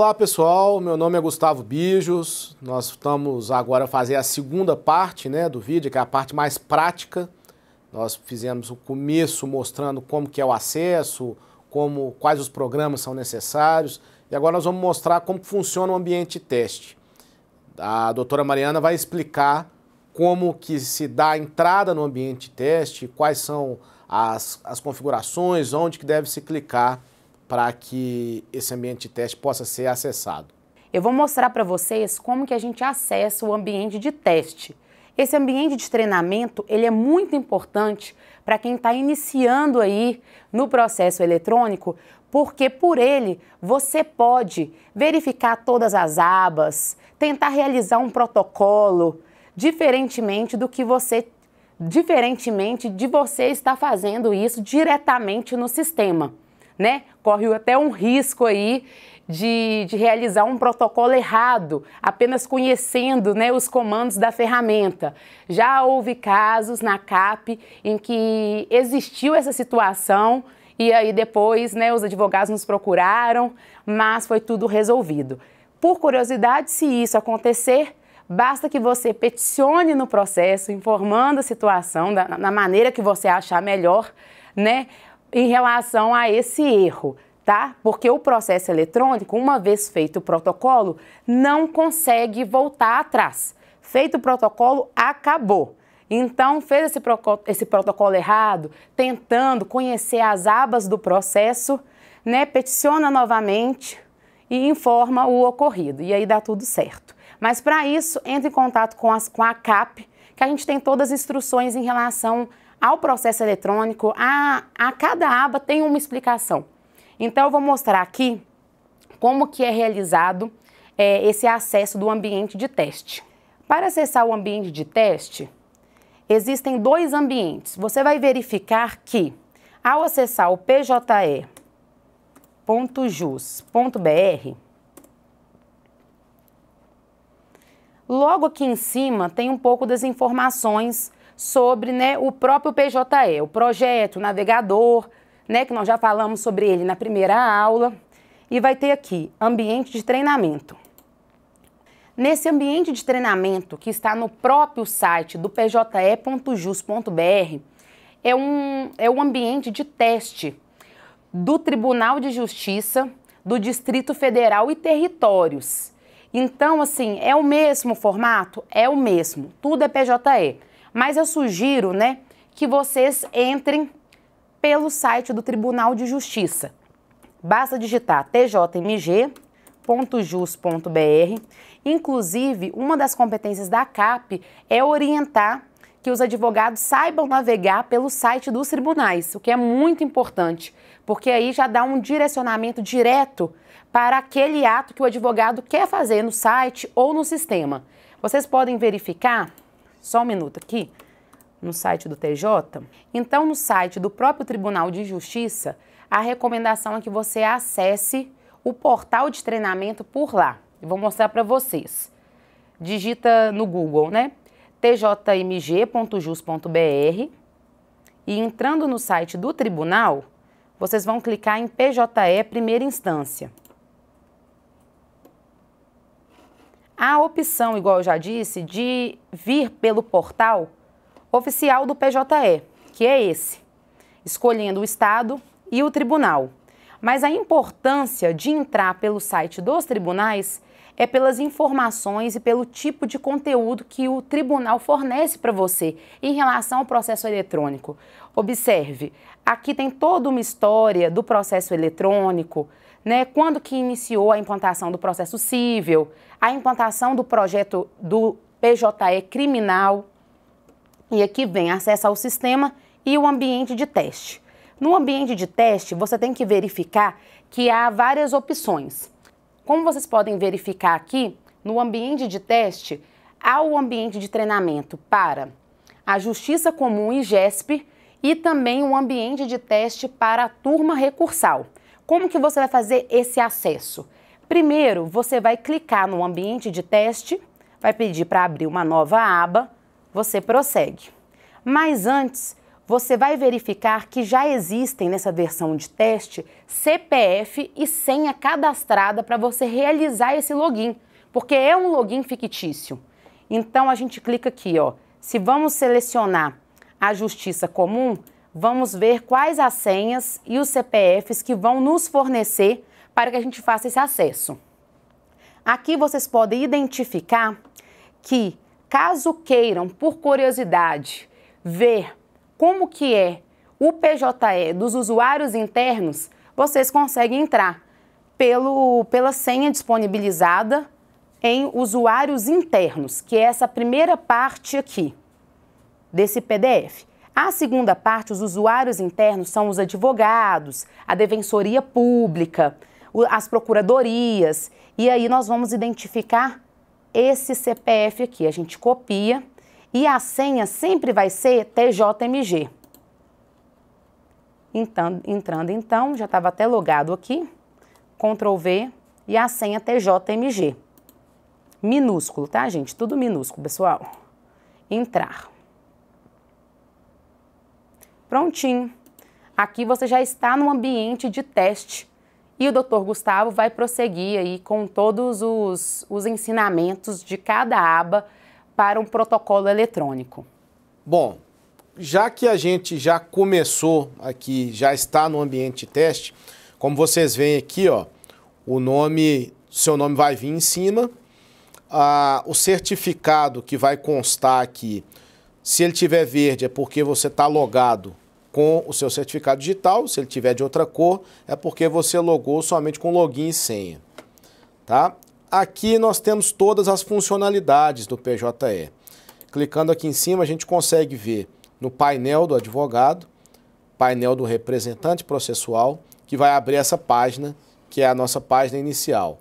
Olá pessoal, meu nome é Gustavo Bijos. Nós estamos agora a fazer a segunda parte, do vídeo, que é a parte mais prática. Nós fizemos o começo mostrando como que é o acesso, quais os programas são necessários, e agora nós vamos mostrar como funciona o ambiente de teste. A doutora Mariana vai explicar como que se dá a entrada no ambiente de teste, quais são as configurações, onde que deve se clicar para que esse ambiente de teste possa ser acessado. Eu vou mostrar para vocês como que a gente acessa o ambiente de teste. Esse ambiente de treinamento, ele é muito importante para quem está iniciando aí no processo eletrônico, porque por ele você pode verificar todas as abas, tentar realizar um protocolo, diferentemente de você estar fazendo isso diretamente no sistema, Corre até um risco aí de realizar um protocolo errado, apenas conhecendo, os comandos da ferramenta. Já houve casos na CAP em que existiu essa situação e aí depois, os advogados nos procuraram, mas foi tudo resolvido. Por curiosidade, se isso acontecer, basta que você peticione no processo, informando a situação da maneira que você achar melhor, em relação a esse erro, tá? Porque o processo eletrônico, uma vez feito o protocolo, não consegue voltar atrás. Feito o protocolo, acabou. Então, fez esse protocolo errado, tentando conhecer as abas do processo, peticiona novamente e informa o ocorrido. E aí dá tudo certo. Mas para isso, entre em contato com a CAP, que a gente tem todas as instruções em relação ao processo eletrônico. A cada aba tem uma explicação. Então, eu vou mostrar aqui como que é realizado esse acesso do ambiente de teste. Para acessar o ambiente de teste, existem dois ambientes. Você vai verificar que, ao acessar o pje.jus.br, logo aqui em cima tem um pouco das informações sobre o próprio PJE, o projeto, o navegador, que nós já falamos sobre ele na primeira aula, e vai ter aqui, ambiente de treinamento. Nesse ambiente de treinamento, que está no próprio site do pje.jus.br, é um ambiente de teste do Tribunal de Justiça do Distrito Federal e Territórios. Então, assim, é o mesmo formato? É o mesmo, tudo é PJE. Mas eu sugiro, que vocês entrem pelo site do Tribunal de Justiça. Basta digitar tjmg.jus.br. Inclusive, uma das competências da CAP é orientar que os advogados saibam navegar pelo site dos tribunais, o que é muito importante, porque aí já dá um direcionamento direto para aquele ato que o advogado quer fazer no site ou no sistema. Vocês podem verificar, só um minuto aqui, no site do TJ. Então, no site do próprio Tribunal de Justiça, a recomendação é que você acesse o portal de treinamento por lá. Eu vou mostrar para vocês. Digita no Google, tjmg.jus.br, e entrando no site do tribunal, vocês vão clicar em PJE primeira instância. A opção, igual eu já disse, de vir pelo portal oficial do PJE, que é esse, escolhendo o estado e o tribunal. Mas a importância de entrar pelo site dos tribunais é pelas informações e pelo tipo de conteúdo que o tribunal fornece para você em relação ao processo eletrônico. Observe, aqui tem toda uma história do processo eletrônico, quando que iniciou a implantação do processo cível, a implantação do projeto do PJE criminal, e aqui vem acesso ao sistema e o ambiente de teste. No ambiente de teste, você tem que verificar que há várias opções. Como vocês podem verificar aqui, no ambiente de teste, há o ambiente de treinamento para a Justiça Comum e GESP e também o ambiente de teste para a turma recursal. Como que você vai fazer esse acesso? Primeiro, você vai clicar no ambiente de teste, vai pedir para abrir uma nova aba, você prossegue. Mas antes, você vai verificar que já existem nessa versão de teste CPF e senha cadastrada para você realizar esse login, porque é um login fictício. Então a gente clica aqui, ó. Se vamos selecionar a Justiça Comum, vamos ver quais as senhas e os CPFs que vão nos fornecer para que a gente faça esse acesso. Aqui vocês podem identificar que, caso queiram, por curiosidade, ver como que é o PJE dos usuários internos, vocês conseguem entrar pela senha disponibilizada em usuários internos, que é essa primeira parte aqui desse PDF. A segunda parte, os usuários internos, são os advogados, a Defensoria Pública, as procuradorias, e aí nós vamos identificar esse CPF aqui. A gente copia e a senha sempre vai ser TJMG. Entrando, já estava até logado aqui, Ctrl V e a senha TJMG. Minúsculo, tá, gente? Tudo minúsculo, pessoal. Entrar. Prontinho. Aqui você já está no ambiente de teste e o Dr. Gustavo vai prosseguir aí com todos os ensinamentos de cada aba para um protocolo eletrônico. Bom, já que a gente já começou aqui, já está no ambiente de teste, como vocês veem aqui, ó, seu nome vai vir em cima, o certificado que vai constar aqui, se ele tiver verde é porque você está logado com o seu certificado digital, se ele tiver de outra cor é porque você logou somente com login e senha, tá? Aqui nós temos todas as funcionalidades do PJE. Clicando aqui em cima, a gente consegue ver no painel do advogado, painel do representante processual, que vai abrir essa página, que é a nossa página inicial.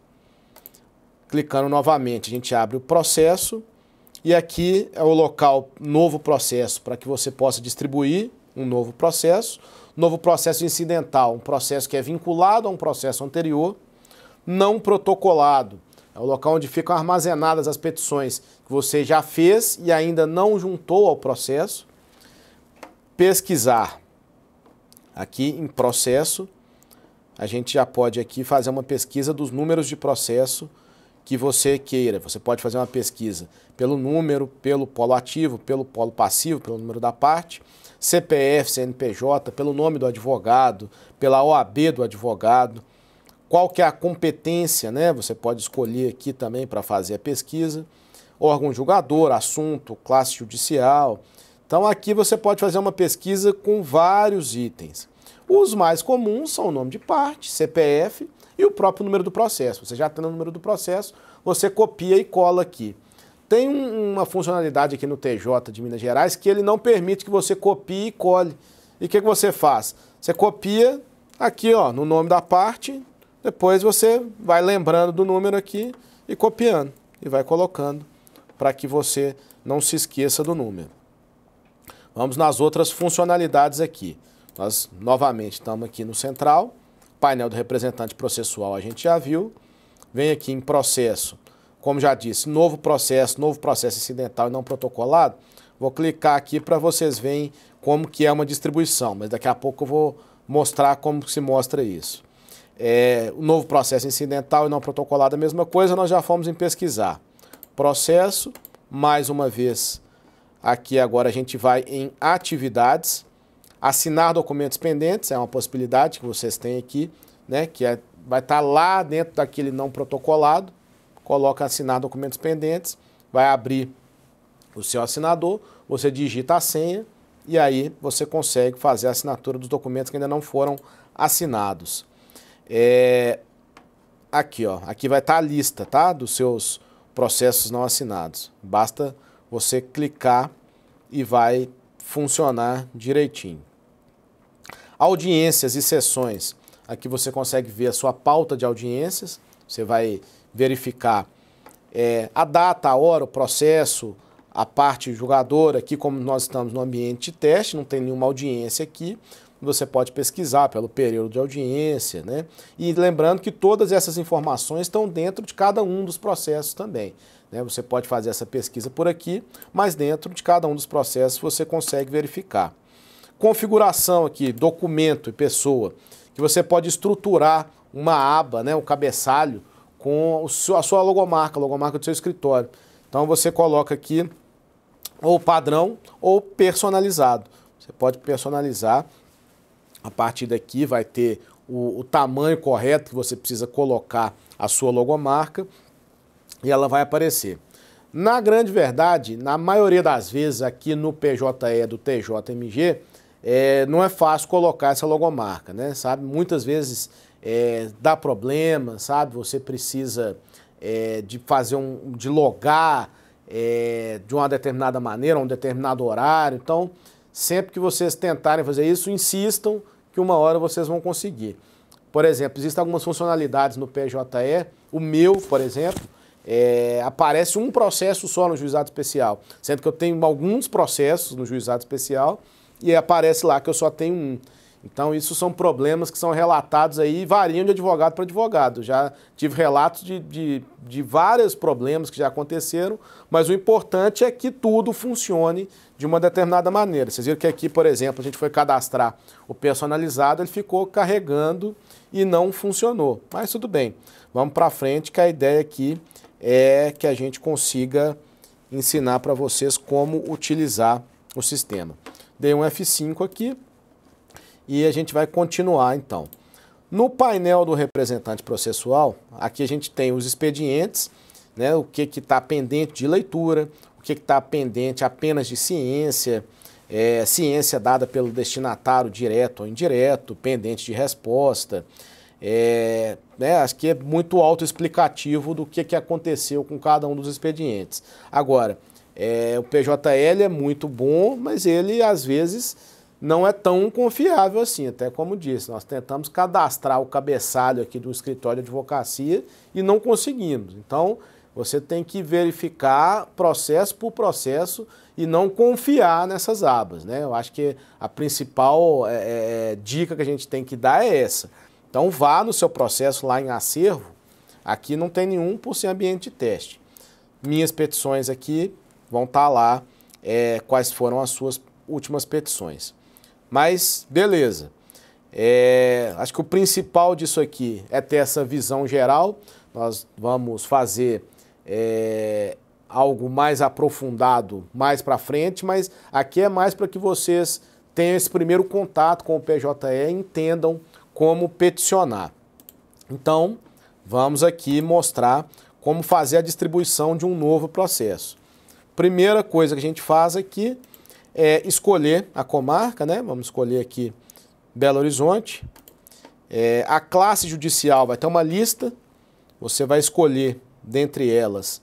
Clicando novamente, a gente abre o processo e aqui é o local novo processo para que você possa distribuir um novo processo. Novo processo incidental, um processo que é vinculado a um processo anterior, não protocolado. É o local onde ficam armazenadas as petições que você já fez e ainda não juntou ao processo. Pesquisar. Aqui em processo, a gente já pode aqui fazer uma pesquisa dos números de processo que você queira. Você pode fazer uma pesquisa pelo número, pelo polo ativo, pelo polo passivo, pelo número da parte, CPF, CNPJ, pelo nome do advogado, pela OAB do advogado. Qual que é a competência, né? Você pode escolher aqui também para fazer a pesquisa. Órgão julgador, assunto, classe judicial. Então aqui você pode fazer uma pesquisa com vários itens. Os mais comuns são o nome de parte, CPF e o próprio número do processo. Você já tem o número do processo, você copia e cola aqui. Tem uma funcionalidade aqui no TJ de Minas Gerais que ele não permite que você copie e cole. E o que você faz? Você copia aqui, ó, no nome da parte. Depois você vai lembrando do número aqui e copiando e vai colocando para que você não se esqueça do número. Vamos nas outras funcionalidades aqui. Nós novamente estamos aqui no central, painel do representante processual a gente já viu. Vem aqui em processo, como já disse, novo processo incidental e não protocolado. Vou clicar aqui para vocês verem como que é uma distribuição, mas daqui a pouco eu vou mostrar como se mostra isso. O novo processo incidental e não protocolado, a mesma coisa, nós já fomos em pesquisar. Processo, mais uma vez, aqui agora a gente vai em atividades, assinar documentos pendentes, é uma possibilidade que vocês têm aqui, né, vai estar lá dentro daquele não protocolado, coloca assinar documentos pendentes, vai abrir o seu assinador, você digita a senha e aí você consegue fazer a assinatura dos documentos que ainda não foram assinados. Aqui, ó, aqui vai estar a lista, tá, dos seus processos não assinados. Basta você clicar e vai funcionar direitinho. Audiências e sessões. Aqui você consegue ver a sua pauta de audiências. Você vai verificar a data, a hora, o processo, a parte julgadora. Aqui, como nós estamos no ambiente de teste, não tem nenhuma audiência aqui. Você pode pesquisar pelo período de audiência, né? E lembrando que todas essas informações estão dentro de cada um dos processos também, né? Você pode fazer essa pesquisa por aqui, mas dentro de cada um dos processos você consegue verificar. configuração aqui, documento e pessoa, que você pode estruturar uma aba, né, um cabeçalho, com a sua logomarca, a logomarca do seu escritório. Então você coloca aqui ou padrão ou personalizado. Você pode personalizar. A partir daqui vai ter o tamanho correto que você precisa colocar a sua logomarca e ela vai aparecer. Na grande verdade, na maioria das vezes aqui no PJE do TJMG, não é fácil colocar essa logomarca, né? Sabe? Muitas vezes dá problema, sabe? Você precisa de fazer de logar de uma determinada maneira, um determinado horário. Então, sempre que vocês tentarem fazer isso, insistam que uma hora vocês vão conseguir. Por exemplo, existem algumas funcionalidades no PJE, o meu, por exemplo, aparece um processo só no juizado especial, sendo que eu tenho alguns processos no juizado especial e aparece lá que eu só tenho um. Então, isso são problemas que são relatados aí e variam de advogado para advogado. Já tive relatos de vários problemas que já aconteceram, mas o importante é que tudo funcione de uma determinada maneira. Vocês viram que aqui, por exemplo, a gente foi cadastrar o personalizado, ele ficou carregando e não funcionou. Mas tudo bem, vamos para frente, que a ideia aqui é que a gente consiga ensinar para vocês como utilizar o sistema. Dei um F5 aqui. E a gente vai continuar, então. No painel do representante processual, aqui a gente tem os expedientes, né, o que está pendente de leitura, o que está pendente apenas de ciência, ciência dada pelo destinatário direto ou indireto, pendente de resposta. Acho que é muito autoexplicativo do que aconteceu com cada um dos expedientes. Agora, o PJL é muito bom, mas ele, às vezes, não é tão confiável assim, até como disse, nós tentamos cadastrar o cabeçalho aqui do escritório de advocacia e não conseguimos. Então, você tem que verificar processo por processo e não confiar nessas abas, né? Eu acho que a principal dica que a gente tem que dar é essa. Então, vá no seu processo lá em acervo, aqui não tem nenhum por ser ambiente de teste. Minhas petições aqui vão estar lá, quais foram as suas últimas petições. Mas, beleza, acho que o principal disso aqui é ter essa visão geral. Nós vamos fazer algo mais aprofundado mais para frente, mas aqui é mais para que vocês tenham esse primeiro contato com o PJE e entendam como peticionar. Então, vamos aqui mostrar como fazer a distribuição de um novo processo. Primeira coisa que a gente faz aqui escolher a comarca, né? Vamos escolher aqui Belo Horizonte. A classe judicial vai ter uma lista, você vai escolher dentre elas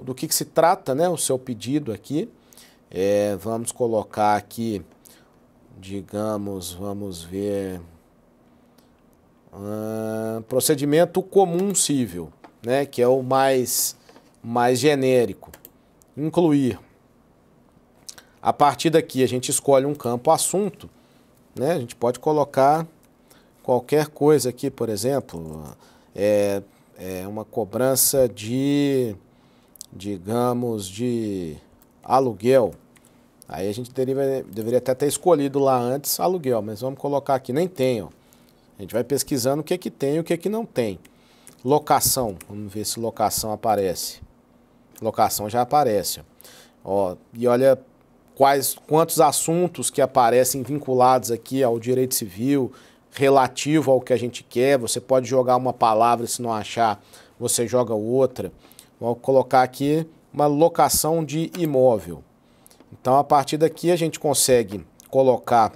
do que se trata, né? O seu pedido aqui. Vamos colocar aqui, digamos, vamos ver, procedimento comum civil, né? Que é o mais genérico. Incluir. A partir daqui a gente escolhe um campo assunto, né? A gente pode colocar qualquer coisa aqui, por exemplo, uma cobrança digamos, de aluguel. Aí a gente deveria até ter escolhido lá antes aluguel, mas vamos colocar aqui, nem tem, ó. A gente vai pesquisando o que é que tem e o que é que não tem. Locação, vamos ver se locação aparece. Locação já aparece, ó. E olha quantos assuntos que aparecem vinculados aqui ao direito civil, relativo ao que a gente quer. Você pode jogar uma palavra, se não achar, você joga outra. Vamos colocar aqui uma locação de imóvel. Então, a partir daqui, a gente consegue colocar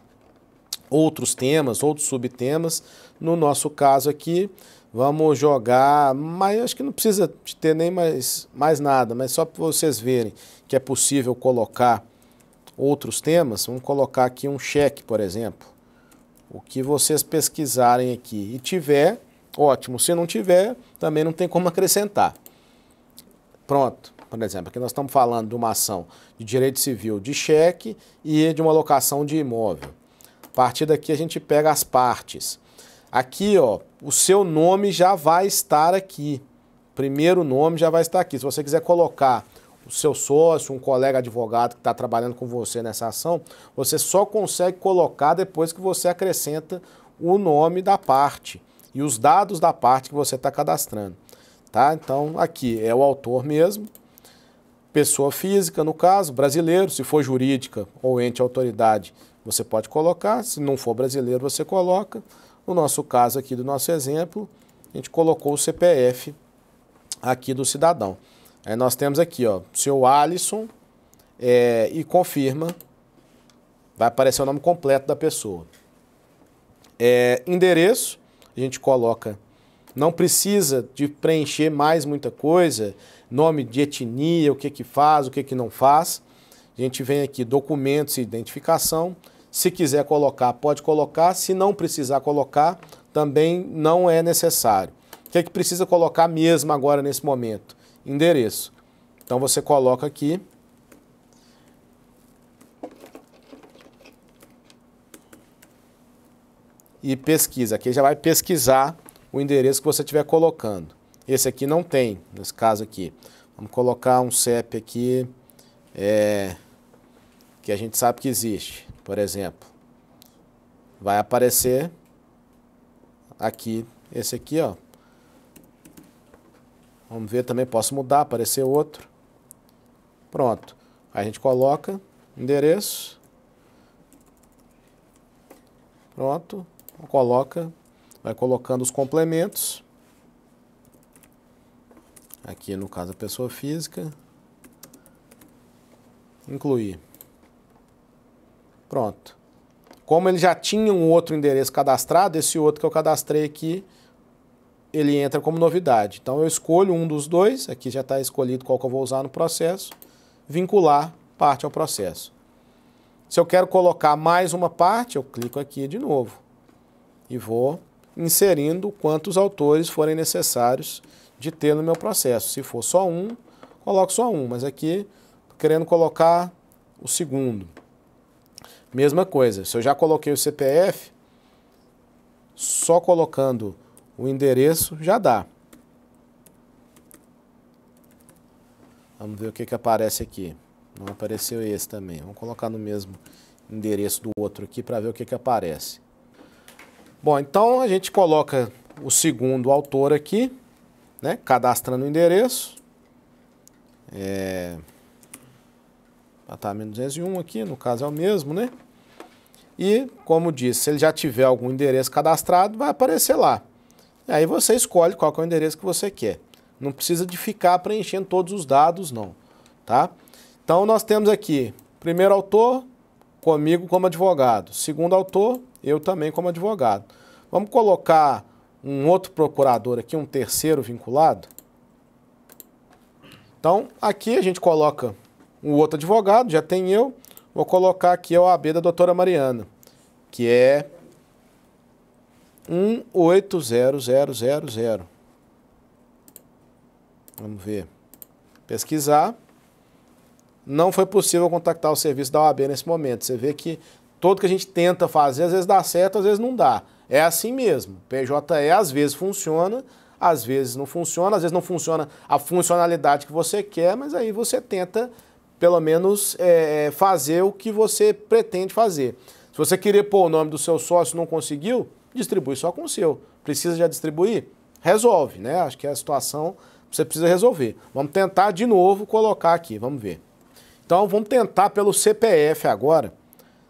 outros temas, outros subtemas. No nosso caso aqui, vamos jogar, mas acho que não precisa de ter nem mais nada, mas só para vocês verem que é possível colocar outros temas. Vamos colocar aqui um cheque, por exemplo. O que vocês pesquisarem aqui e tiver, ótimo. Se não tiver, também não tem como acrescentar. Pronto. Por exemplo, aqui nós estamos falando de uma ação de direito civil de cheque e de uma locação de imóvel. A partir daqui a gente pega as partes. Aqui, ó, o seu nome já vai estar aqui. Primeiro nome já vai estar aqui. Se você quiser colocar o seu sócio, um colega advogado que está trabalhando com você nessa ação, você só consegue colocar depois que você acrescenta o nome da parte e os dados da parte que você está cadastrando. Tá? Então, aqui é o autor mesmo, pessoa física, no caso, brasileiro, se for jurídica ou ente autoridade, você pode colocar, se não for brasileiro, você coloca. No nosso caso aqui do nosso exemplo, a gente colocou o CPF aqui do cidadão. Aí nós temos aqui, ó, seu Alisson, e confirma, vai aparecer o nome completo da pessoa. Endereço, a gente coloca, não precisa de preencher mais muita coisa, nome de etnia, o que que faz, o que que não faz. A gente vem aqui, documentos e identificação. Se quiser colocar, pode colocar. Se não precisar colocar, também não é necessário. O que é que precisa colocar mesmo agora nesse momento? Endereço. Então você coloca aqui. E pesquisa. Aqui já vai pesquisar o endereço que você estiver colocando. Esse aqui não tem, nesse caso aqui. Vamos colocar um CEP aqui, que a gente sabe que existe, por exemplo. Vai aparecer aqui, esse aqui, ó. Vamos ver também, posso mudar, aparecer outro. Pronto. Aí a gente coloca endereço. Pronto. Coloca, vai colocando os complementos. Aqui no caso a pessoa física. Incluir. Pronto. Como ele já tinha um outro endereço cadastrado, esse outro que eu cadastrei aqui, ele entra como novidade. Então eu escolho um dos dois, aqui já está escolhido qual que eu vou usar no processo, vincular parte ao processo. Se eu quero colocar mais uma parte, eu clico aqui de novo e vou inserindo quantos autores forem necessários de ter no meu processo. Se for só um, coloco só um, mas aqui estou querendo colocar o segundo. Mesma coisa, se eu já coloquei o CPF, só colocando o endereço já dá. Vamos ver o que que aparece aqui. Não apareceu esse também. Vamos colocar no mesmo endereço do outro aqui para ver o que que aparece. Bom, então a gente coloca o segundo autor aqui, né, cadastrando o endereço. Apartamento 201 aqui, no caso é o mesmo, né? E, como disse, se ele já tiver algum endereço cadastrado, vai aparecer lá. E aí você escolhe qual que é o endereço que você quer. Não precisa de ficar preenchendo todos os dados, não, tá? Então nós temos aqui, primeiro autor, comigo como advogado. Segundo autor, eu também como advogado. Vamos colocar um outro procurador aqui, um terceiro vinculado. Então, aqui a gente coloca um outro advogado, já tem eu. Vou colocar aqui a OAB da doutora Mariana, que é 180000. Vamos ver. Pesquisar. Não foi possível contactar o serviço da OAB nesse momento. Você vê que tudo que a gente tenta fazer, às vezes dá certo, às vezes não dá. É assim mesmo. PJE às vezes funciona, às vezes não funciona, às vezes não funciona a funcionalidade que você quer, mas aí você tenta, pelo menos, fazer o que você pretende fazer. Se você queria pôr o nome do seu sócio e não conseguiu, distribui só com o seu. Precisa já distribuir? Resolve, né? Acho que é a situação que você precisa resolver. Vamos tentar de novo colocar aqui, vamos ver. Então, vamos tentar pelo CPF agora,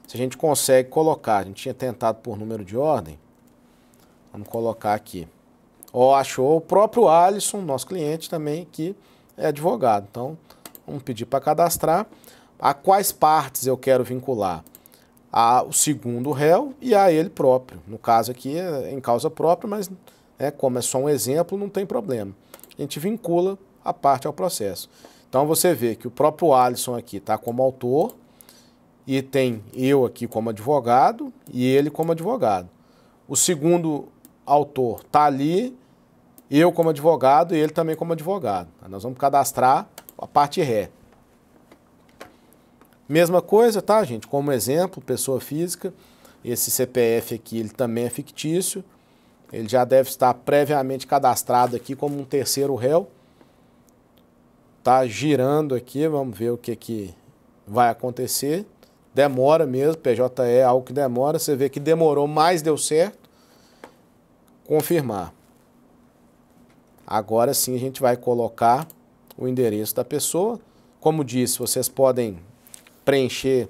se a gente consegue colocar. A gente tinha tentado por número de ordem. Vamos colocar aqui. Ó, achou o próprio Alisson, nosso cliente também, que é advogado. Então, vamos pedir para cadastrar. A quais partes eu quero vincular? O segundo réu e a ele próprio. No caso aqui é em causa própria, mas como é só um exemplo, não tem problema. A gente vincula a parte ao processo. Então você vê que o próprio Alisson aqui está como autor e tem eu aqui como advogado e ele como advogado. O segundo autor está ali, eu como advogado e ele também como advogado. Nós vamos cadastrar a parte ré. Mesma coisa, tá, gente? Como exemplo, pessoa física, esse CPF aqui ele também é fictício. Ele já deve estar previamente cadastrado aqui como um terceiro réu. está girando aqui, vamos ver o que vai acontecer. Demora mesmo, PJE é algo que demora, você vê que demorou, mas deu certo. Confirmar. Agora sim a gente vai colocar o endereço da pessoa. Como disse, vocês podem preencher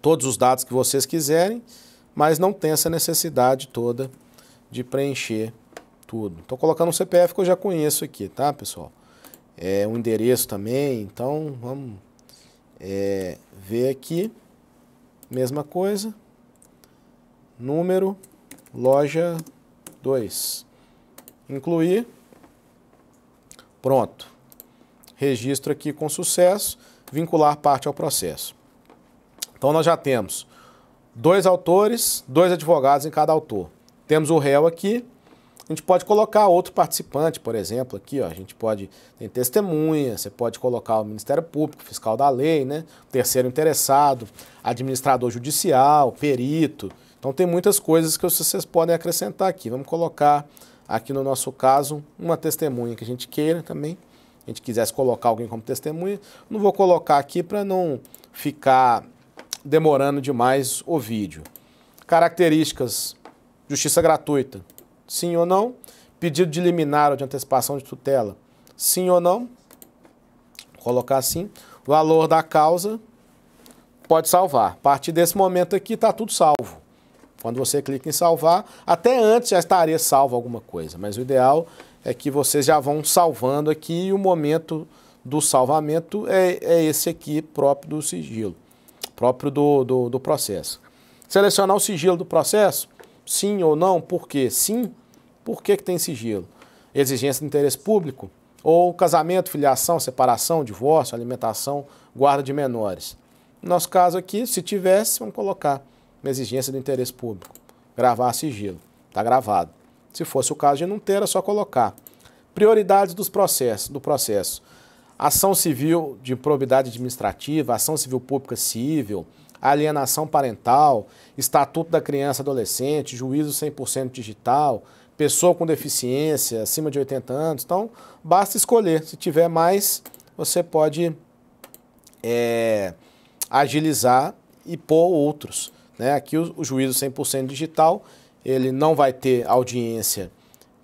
todos os dados que vocês quiserem, mas não tem essa necessidade toda de preencher tudo. Estou colocando um CPF que eu já conheço aqui, tá, pessoal? Um endereço também, então vamos ver aqui. Mesma coisa. Número, loja 2. Incluir. Pronto. Registro aqui com sucesso. Vincular parte ao processo. Então nós já temos 2 autores, 2 advogados em cada autor. Temos o réu aqui. A gente pode colocar outro participante, por exemplo, aqui, ó, a gente pode, tem testemunha, você pode colocar o Ministério Público, fiscal da lei, né, terceiro interessado, administrador judicial, perito. Então tem muitas coisas que vocês podem acrescentar aqui. Vamos colocar aqui no nosso caso uma testemunha que a gente queira também. A gente quisesse colocar alguém como testemunha. Não vou colocar aqui para não ficar demorando demais o vídeo. Características, justiça gratuita. Sim ou não? Pedido de liminar ou de antecipação de tutela. Sim ou não? Vou colocar assim. Valor da causa. Pode salvar. A partir desse momento aqui está tudo salvo. Quando você clica em salvar, até antes já estaria salvo alguma coisa. Mas o ideal é que vocês já vão salvando aqui e o momento do salvamento é esse aqui próprio do sigilo. Próprio do processo. Selecionar o sigilo do processo. Sim ou não? Por quê? Sim. Por que tem sigilo? Exigência de interesse público? Ou casamento, filiação, separação, divórcio, alimentação, guarda de menores? No nosso caso aqui, se tivesse, vamos colocar uma exigência de interesse público. Gravar sigilo. Está gravado. Se fosse o caso de não ter, é só colocar. Prioridades do processo. Ação civil de improbidade administrativa, ação civil pública civil, alienação parental, estatuto da criança e adolescente, juízo 100% digital, pessoa com deficiência, acima de 80 anos. Então, basta escolher. Se tiver mais, você pode agilizar e pôr outros. Né? Aqui o juízo 100% digital, ele não vai ter audiência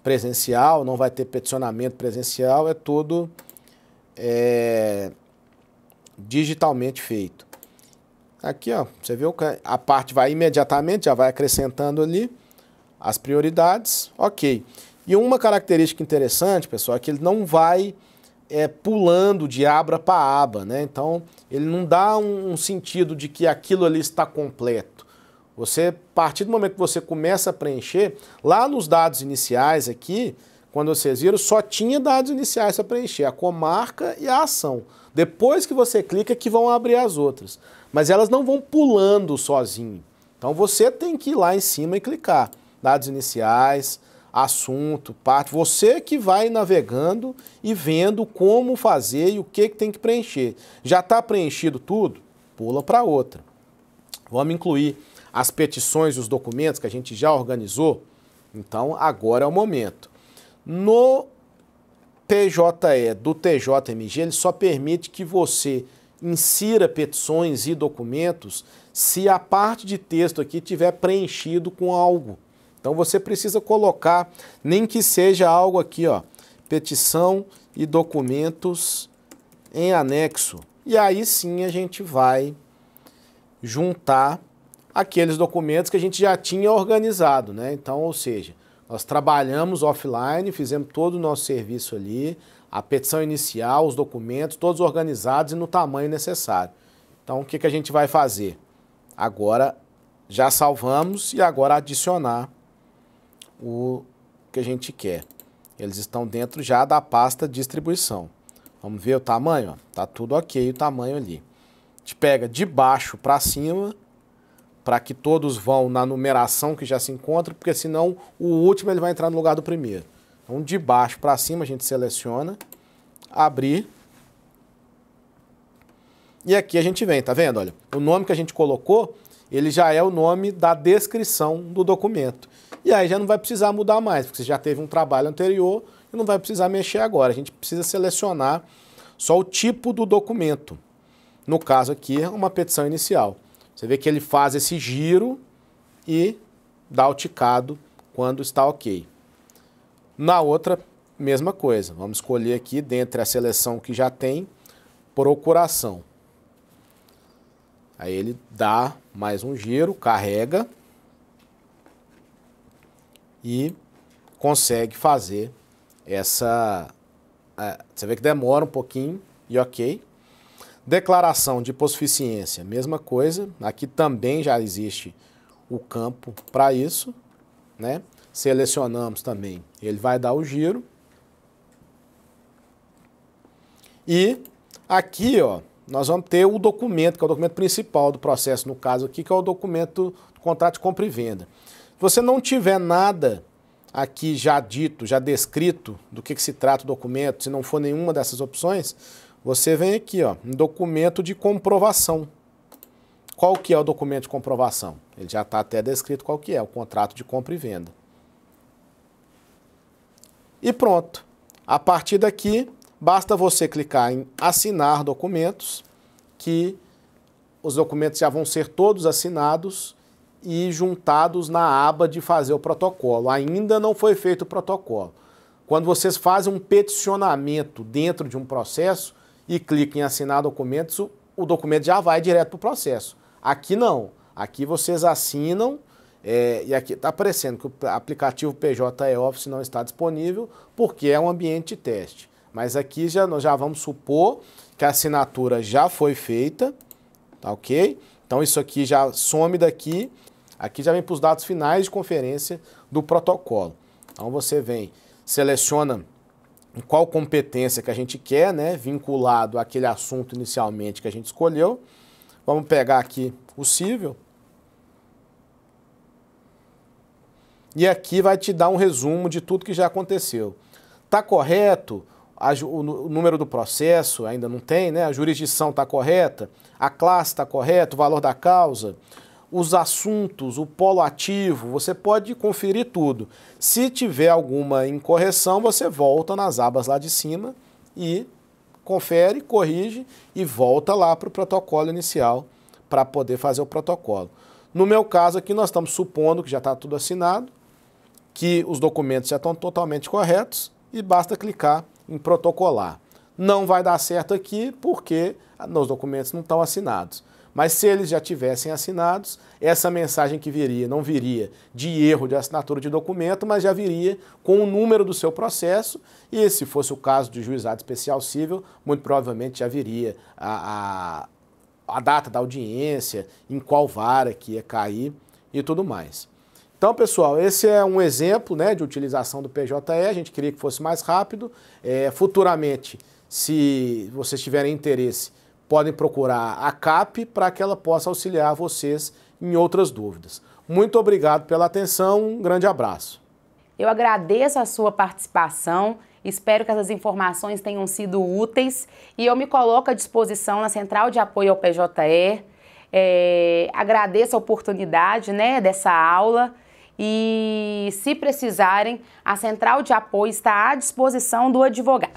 presencial, não vai ter peticionamento presencial, é tudo digitalmente feito. Aqui, ó, você viu que a parte vai imediatamente, já vai acrescentando ali as prioridades, ok. E uma característica interessante, pessoal, é que ele não vai pulando de aba para aba, né? Então, ele não dá um sentido de que aquilo ali está completo. Você, a partir do momento que você começa a preencher, lá nos dados iniciais aqui, quando vocês viram, só tinha dados iniciais para preencher, a comarca e a ação. Depois que você clica, que vão abrir as outras. Mas elas não vão pulando sozinho. Então você tem que ir lá em cima e clicar. Dados iniciais, assunto, parte. Você que vai navegando e vendo como fazer e o que tem que preencher. Já está preenchido tudo? Pula para outra. Vamos incluir as petições e os documentos que a gente já organizou. Então agora é o momento. No PJE do TJMG, ele só permite que você insira petições e documentos se a parte de texto aqui tiver preenchido com algo. Então você precisa colocar, nem que seja algo aqui, ó, petição e documentos em anexo. E aí sim a gente vai juntar aqueles documentos que a gente já tinha organizado, né? Então, ou seja, nós trabalhamos offline, fizemos todo o nosso serviço ali, a petição inicial, os documentos, todos organizados e no tamanho necessário. Então, o que a gente vai fazer? Agora, já salvamos e agora adicionar o que a gente quer. Eles estão dentro já da pasta distribuição. Vamos ver o tamanho? Tá tudo ok o tamanho ali. A gente pega de baixo para cima, para que todos vão na numeração que já se encontra, porque senão o último ele vai entrar no lugar do primeiro. Então, de baixo para cima, a gente seleciona, abrir, e aqui a gente vem, tá vendo? Olha, o nome que a gente colocou, ele já é o nome da descrição do documento. E aí já não vai precisar mudar mais, porque você já teve um trabalho anterior e não vai precisar mexer agora. A gente precisa selecionar só o tipo do documento. No caso aqui, é uma petição inicial. Você vê que ele faz esse giro e dá o ticado quando está ok. Na outra, mesma coisa. Vamos escolher aqui, dentre a seleção que já tem, procuração. Aí ele dá mais um giro, carrega e consegue fazer essa... Você vê que demora um pouquinho e ok. Declaração de hipossuficiência, mesma coisa. Aqui também já existe o campo para isso, né? Selecionamos também, ele vai dar o giro. E aqui, ó, nós vamos ter o documento, que é o documento principal do processo, no caso aqui, que é o documento do contrato de compra e venda. Se você não tiver nada aqui já dito, já descrito do que se trata o documento, se não for nenhuma dessas opções, você vem aqui, ó, em documento de comprovação. Qual que é o documento de comprovação? Ele já está até descrito qual que é, o contrato de compra e venda. E pronto. A partir daqui, basta você clicar em assinar documentos, que os documentos já vão ser todos assinados e juntados na aba de fazer o protocolo. Ainda não foi feito o protocolo. Quando vocês fazem um peticionamento dentro de um processo e clicam em assinar documentos, o documento já vai direto para o processo. Aqui não. Aqui vocês assinam e aqui está aparecendo que o aplicativo PJ Office não está disponível porque é um ambiente de teste. Mas aqui nós já vamos supor que a assinatura já foi feita, tá ok? Então isso aqui já some daqui, aqui já vem para os dados finais de conferência do protocolo. Então você vem, seleciona qual competência que a gente quer, né, vinculado àquele assunto inicialmente que a gente escolheu. Vamos pegar aqui o cível. E aqui vai te dar um resumo de tudo que já aconteceu. Está correto? O número do processo ainda não tem, né? A jurisdição está correta? A classe está correta? O valor da causa? Os assuntos, o polo ativo, você pode conferir tudo. Se tiver alguma incorreção, você volta nas abas lá de cima e confere, corrige e volta lá para o protocolo inicial para poder fazer o protocolo. No meu caso aqui, nós estamos supondo que já está tudo assinado, que os documentos já estão totalmente corretos e basta clicar em protocolar. Não vai dar certo aqui porque os documentos não estão assinados. Mas se eles já tivessem assinados, essa mensagem que viria não viria de erro de assinatura de documento, mas já viria com o número do seu processo e se fosse o caso de juizado especial civil, muito provavelmente já viria a data da audiência, em qual vara que ia cair e tudo mais. Então, pessoal, esse é um exemplo, né, de utilização do PJE, a gente queria que fosse mais rápido. Futuramente, se vocês tiverem interesse, podem procurar a CAP para que ela possa auxiliar vocês em outras dúvidas. Muito obrigado pela atenção, um grande abraço. Eu agradeço a sua participação, espero que essas informações tenham sido úteis e eu me coloco à disposição na Central de Apoio ao PJE. Agradeço a oportunidade, né, dessa aula e, se precisarem, a Central de Apoio está à disposição do advogado.